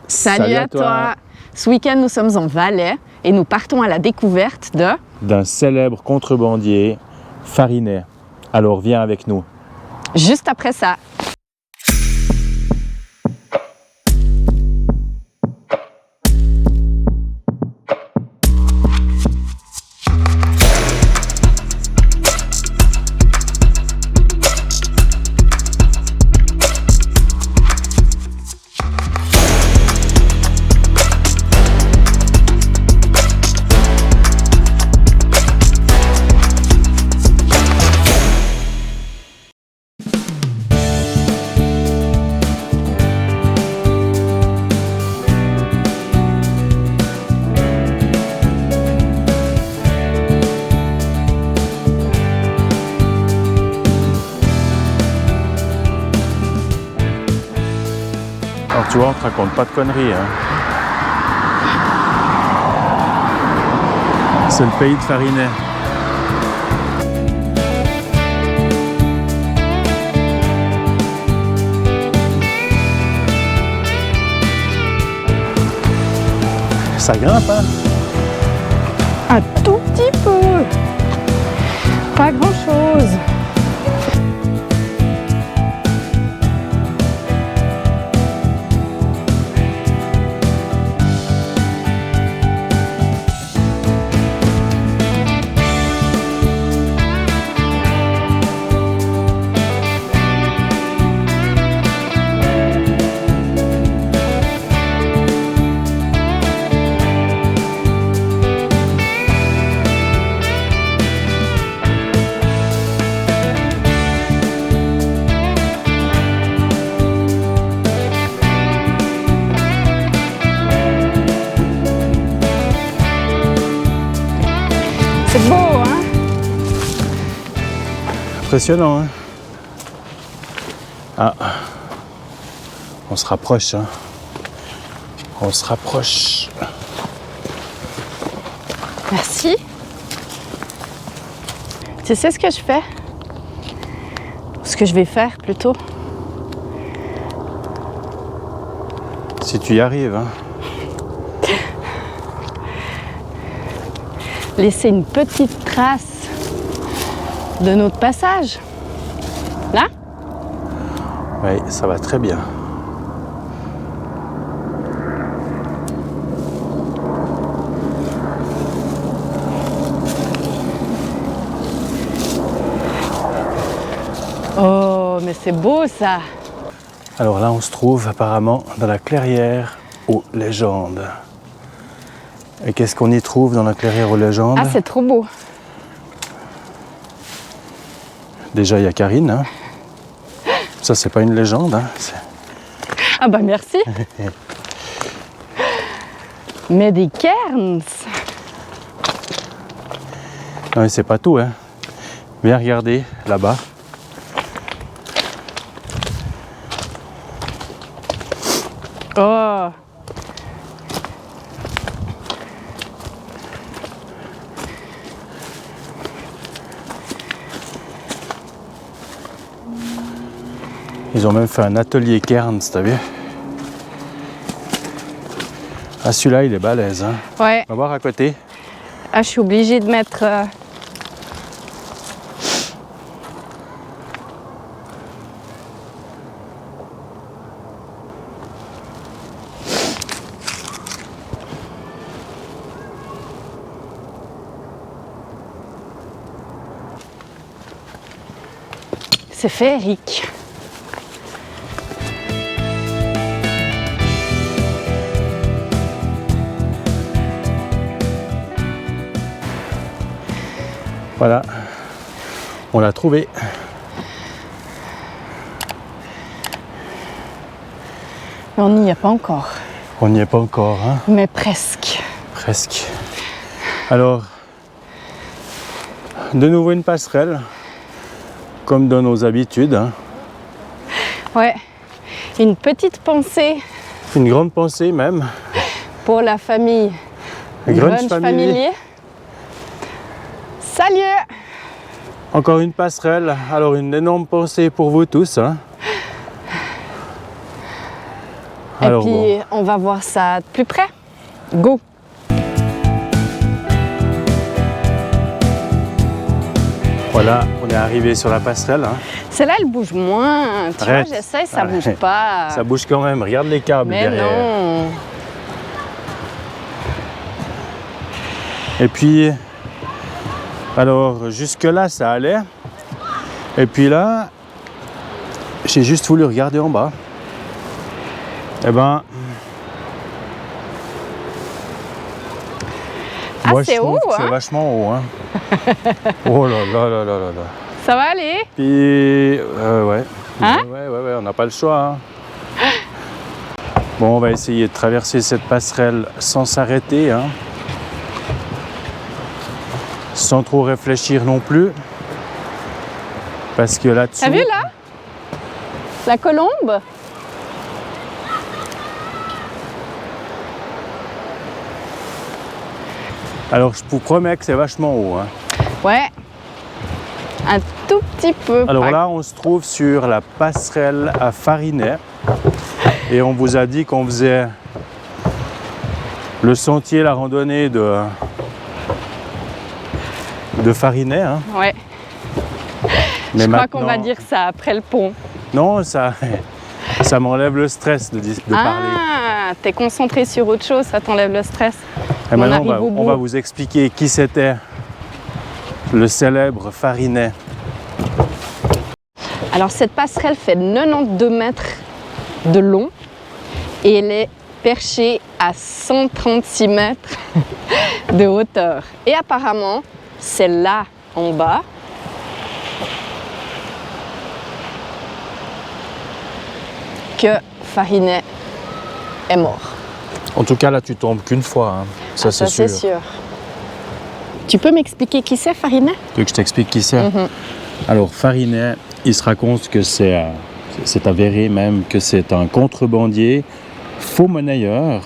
Salut à toi. Ce week-end, nous sommes en Valais et nous partons à la découverte d'un célèbre contrebandier farinais. Alors viens avec nous. Juste après ça. Alors tu vois, on te raconte pas de conneries. Hein. C'est le pays de Farinais. Ça grimpe, hein? Un tout petit peu. Pas grand-chose. C'est beau, hein? Impressionnant, hein? Ah, on se rapproche, hein? On se rapproche. Merci. Tu sais ce que je fais? Ce que je vais faire plutôt? Si tu y arrives, hein? Laisser une petite trace de notre passage. Là? Oui, ça va très bien. Oh, mais c'est beau ça! Alors là, on se trouve apparemment dans la clairière aux légendes. Et qu'est-ce qu'on y trouve dans la clairière aux légendes? Ah, c'est trop beau! Déjà, il y a Karine. Hein. Ça, c'est pas une légende. Hein. Ah bah merci! Mais des cairns! Non, mais c'est pas tout. Hein. Viens regarder là-bas. Oh! Ils ont même fait un atelier Cairns, t'as vu? Ah, celui-là, il est balèze. Hein. Ouais. On va voir à côté. Ah, je suis obligée de mettre... C'est féerique. Voilà, on l'a trouvé. Mais on n'y est pas encore. On n'y est pas encore, hein? Mais presque. Presque. Alors, de nouveau une passerelle, comme dans nos habitudes. Hein. Ouais. Une petite pensée Une grande pensée même. pour la famille Grunge Family. Salut! Encore une passerelle, alors une énorme pensée pour vous tous. Hein. Alors puis, bon. on va voir ça de plus près. Go! Voilà, on est arrivé sur la passerelle. Hein. Celle-là, elle bouge moins. Tu Arrête. vois, j'essaie, ça Arrête. bouge pas. Ça bouge quand même, regarde les câbles Mais derrière. non! Et puis, alors jusque-là, ça allait. Et puis là, j'ai juste voulu regarder en bas. Eh ben, Ah, moi je c'est trouve haut, que c'est hein? vachement haut. Hein. Oh là là là là là là. Ça va aller? Puis, ouais. Hein? Ouais, on n'a pas le choix. Hein. Bon, on va essayer de traverser cette passerelle sans s'arrêter, hein. Sans trop réfléchir non plus. Parce que là-dessous... T'as vu là? La colombe? Alors, je vous promets que c'est vachement haut. Hein. Ouais. Un tout petit peu. Alors pas- là, on se trouve sur la passerelle à Farinet. Et on vous a dit qu'on faisait le sentier, la randonnée de Farinet. Hein. Ouais. Mais Je crois maintenant- qu'on va dire ça après le pont. Non, ça m'enlève le stress de parler. Ah, t'es concentré sur autre chose, ça t'enlève le stress. Et maintenant, arrive au on bout. va vous expliquer qui c'était le célèbre Farinet. Alors cette passerelle fait 92 mètres de long et elle est perchée à 136 mètres de hauteur. Et apparemment, c'est là en bas que Farinet est mort. En tout cas, là, tu tombes qu'une fois. Hein. Ça, Ça, c'est c'est sûr. sûr. Tu peux m'expliquer qui c'est Farinet? Tu veux que je t'explique qui c'est? Mhm. Alors, Farinet, il se raconte que c'est avéré même que c'est un contrebandier, faux monnayeur,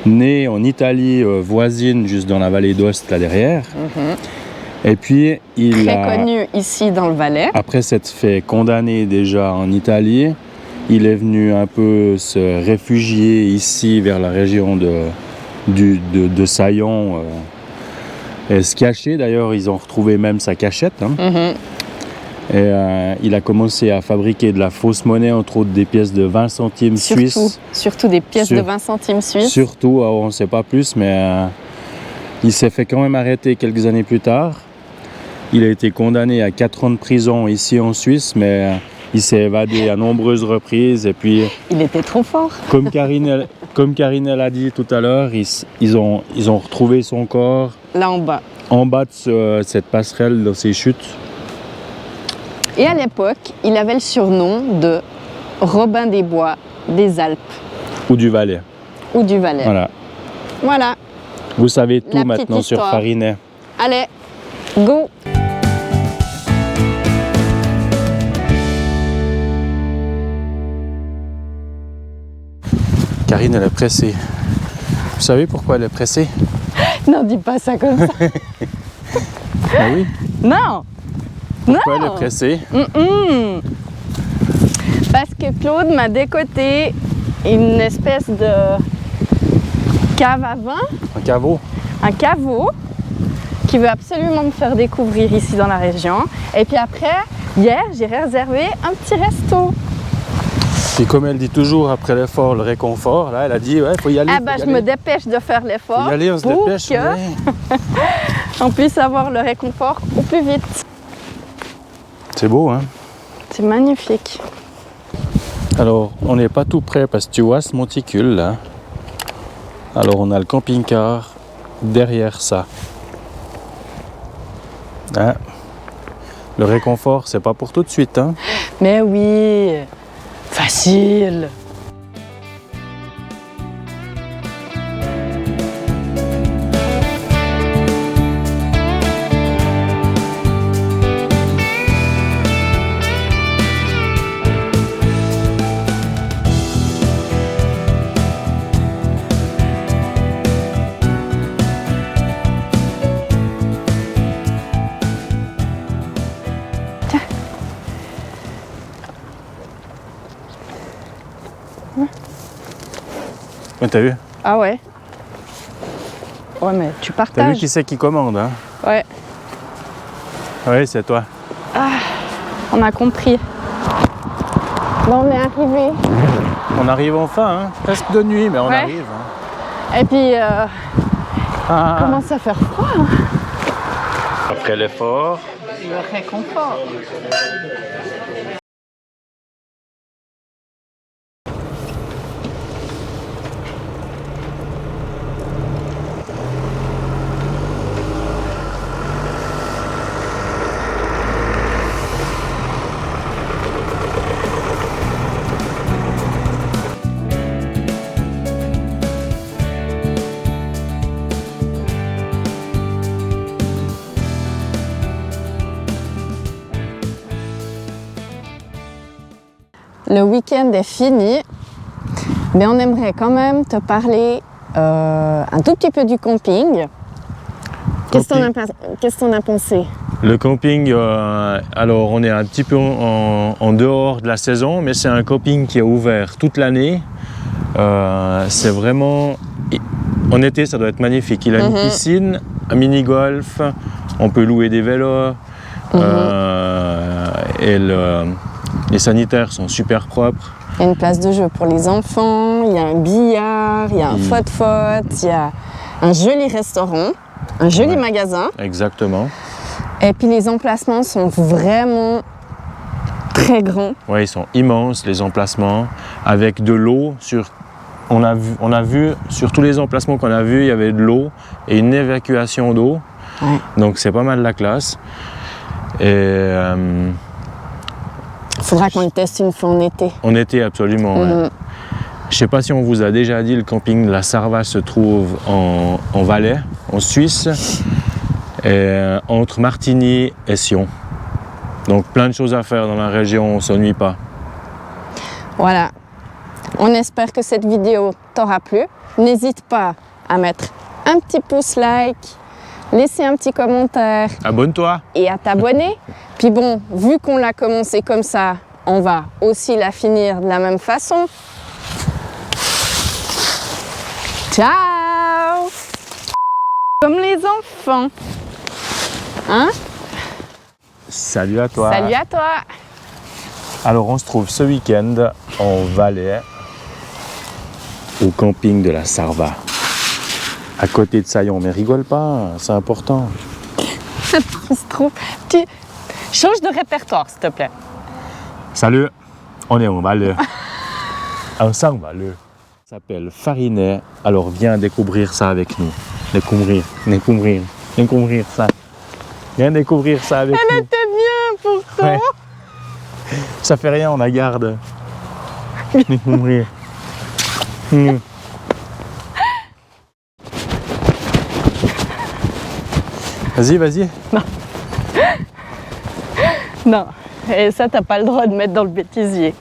né en Italie voisine, juste dans la vallée d'Ost, là derrière. Et puis, il Très a, connu ici dans le Valais. après s'être fait condamner déjà en Italie, il est venu un peu se réfugier ici vers la région de Saillon et se cacher. D'ailleurs, ils ont retrouvé même sa cachette. Hein. Mhm. Et il a commencé à fabriquer de la fausse monnaie, entre autres des pièces de 20 centimes suisses. Surtout des pièces Sur- de 20 centimes suisses. Surtout, on ne sait pas plus, mais il s'est fait quand même arrêter quelques années plus tard. Il a été condamné à 4 ans de prison ici en Suisse, mais il s'est évadé à nombreuses reprises. Et puis, Il était trop fort. comme Karine l'a dit tout à l'heure, ils ont retrouvé son corps Là en bas. en bas de cette passerelle dans ces chutes. Et à l'époque, il avait le surnom de Robin des Bois des Alpes Ou du Valais. ou du Valais. Voilà. Voilà. Vous savez tout La petite maintenant sur histoire. Farinet. Allez, go! Karine, elle est pressée. Vous savez pourquoi elle est pressée? Non, dis pas ça comme ça. Ah oui. Non! Pourquoi elle est Non! pressée? Mm-mm. Parce que Claude m'a décoté une espèce de cave à vin, Un caveau. un caveau, qui veut absolument me faire découvrir ici dans la région. Et puis après, hier, j'ai réservé un petit resto. Et comme elle dit toujours après l'effort, le réconfort, là, elle a dit, ouais, faut y aller. Ah ben, je me dépêche de faire l'effort Faut y aller, on se pour dépêche. que ouais. on puisse avoir le réconfort au plus vite. C'est beau, hein? C'est magnifique. Alors, on n'est pas tout près parce que tu vois ce monticule là. Alors, on a le camping-car derrière ça. Hein? Le réconfort, c'est pas pour tout de suite, hein? Mais oui, facile. Ouais, t'as vu? Ah ouais. Ouais, mais tu T'as vu partages. qui c'est qui commande, hein? Ouais, Oui, c'est toi. on a compris. Bon, on est arrivé. On arrive enfin, hein? Presque de nuit, mais on Ouais. arrive. Hein. Et puis, Ah. commence à faire froid. Hein. Après l'effort. Le réconfort. Le week-end est fini, mais on aimerait quand même te parler un tout petit peu du camping. Qu'est-ce que t'en as pensé? Le camping, alors on est un petit peu en dehors de la saison, mais c'est un camping qui est ouvert toute l'année. C'est vraiment... En été, ça doit être magnifique. Il a une piscine, un mini-golf, on peut louer des vélos, et les sanitaires sont super propres. Il y a une place de jeu pour les enfants, il y a un billard, il y a un fot-fot, il y a un joli restaurant, un joli magasin. Exactement. Et puis les emplacements sont vraiment très grands. Oui, ils sont immenses, les emplacements, avec de l'eau sur... On a vu, sur tous les emplacements qu'on a vus, il y avait de l'eau et une évacuation d'eau. Ouais. Donc c'est pas mal la classe. Et Il faudra qu'on le teste une fois en été. en été, absolument. Ouais. Je sais pas si on vous a déjà dit, le camping de la Sarva se trouve en Valais, en Suisse, et, entre Martigny et Sion. Donc plein de choses à faire dans la région, on ne s'ennuie pas. Voilà. On espère que cette vidéo t'aura plu. N'hésite pas à mettre un petit pouce like, laisser un petit commentaire Abonne-toi! et à t'abonner. Puis bon, vu qu'on l'a commencé comme ça, on va aussi la finir de la même façon. Ciao! Comme les enfants. Hein? Salut à toi! Salut à toi! Alors on se trouve ce week-end en Valais, au camping de la Sarva, à côté de Saillon. Mais rigole pas, c'est important. C'est trop... Tu changes de répertoire, s'il te plaît. Salut, on est en Valais. Ensemble, Valais. Ça s'appelle Farinet, alors viens découvrir ça avec nous. Découvrir ça. Viens découvrir ça avec nous. Elle était bien pourtant. Ouais. Ça fait rien, on la garde. Découvrir. Vas-y, vas-y. Non, et ça, t'as pas le droit de mettre dans le bêtisier.